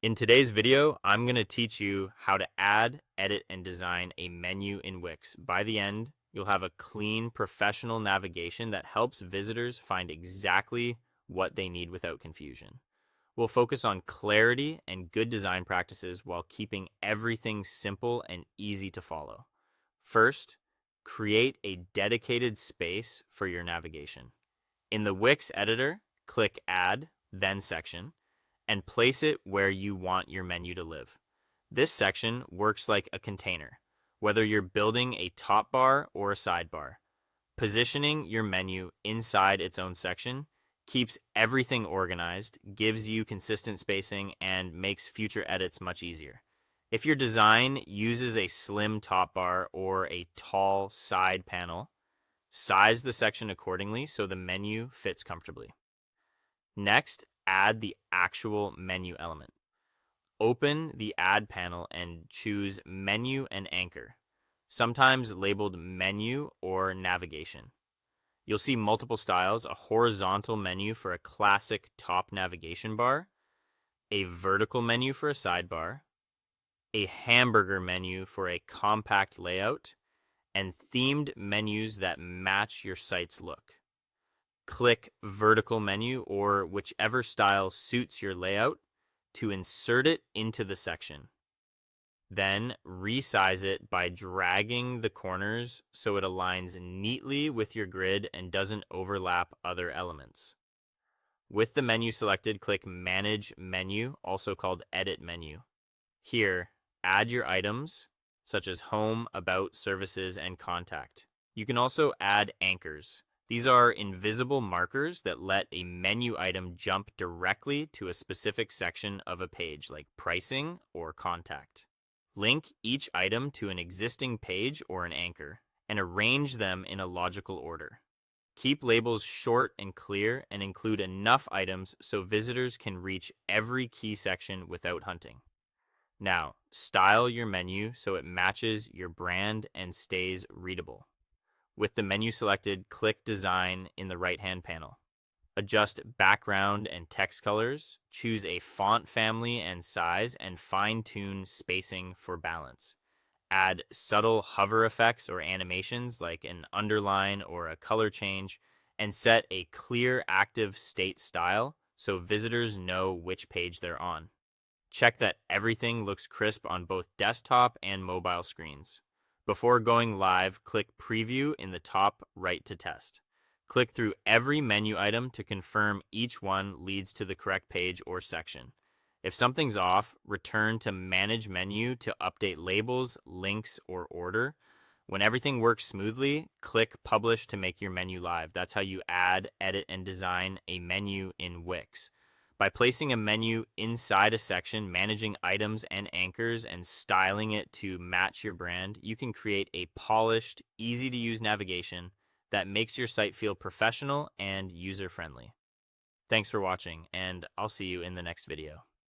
In today's video, I'm going to teach you how to add, edit, and design a menu in Wix. By the end, you'll have a clean, professional navigation that helps visitors find exactly what they need without confusion. We'll focus on clarity and good design practices while keeping everything simple and easy to follow. First, create a dedicated space for your navigation. In the Wix editor, click Add, then Section, and place it where you want your menu to live. This section works like a container, whether you're building a top bar or a sidebar. Positioning your menu inside its own section keeps everything organized, gives you consistent spacing, and makes future edits much easier. If your design uses a slim top bar or a tall side panel, size the section accordingly so the menu fits comfortably. Next, add the actual menu element. Open the Add panel and choose Menu and Anchor, sometimes labeled Menu or Navigation. You'll see multiple styles: a horizontal menu for a classic top navigation bar, a vertical menu for a sidebar, a hamburger menu for a compact layout, and themed menus that match your site's look. Click Vertical Menu or whichever style suits your layout to insert it into the section. Then resize it by dragging the corners so it aligns neatly with your grid and doesn't overlap other elements. With the menu selected, click Manage Menu, also called Edit Menu. Here, add your items, such as Home, About, Services, and Contact. You can also add anchors. These are invisible markers that let a menu item jump directly to a specific section of a page, like pricing or contact. Link each item to an existing page or an anchor, and arrange them in a logical order. Keep labels short and clear, and include enough items so visitors can reach every key section without hunting. Now, style your menu so it matches your brand and stays readable. With the menu selected, click Design in the right-hand panel. Adjust background and text colors, choose a font family and size, and fine-tune spacing for balance. Add subtle hover effects or animations like an underline or a color change, and set a clear active state style so visitors know which page they're on. Check that everything looks crisp on both desktop and mobile screens. Before going live, click Preview in the top right to test. Click through every menu item to confirm each one leads to the correct page or section. If something's off, return to Manage Menu to update labels, links, or order. When everything works smoothly, click Publish to make your menu live. That's how you add, edit, and design a menu in Wix. By placing a menu inside a section, managing items and anchors, and styling it to match your brand, you can create a polished, easy-to-use navigation that makes your site feel professional and user-friendly. Thanks for watching, and I'll see you in the next video.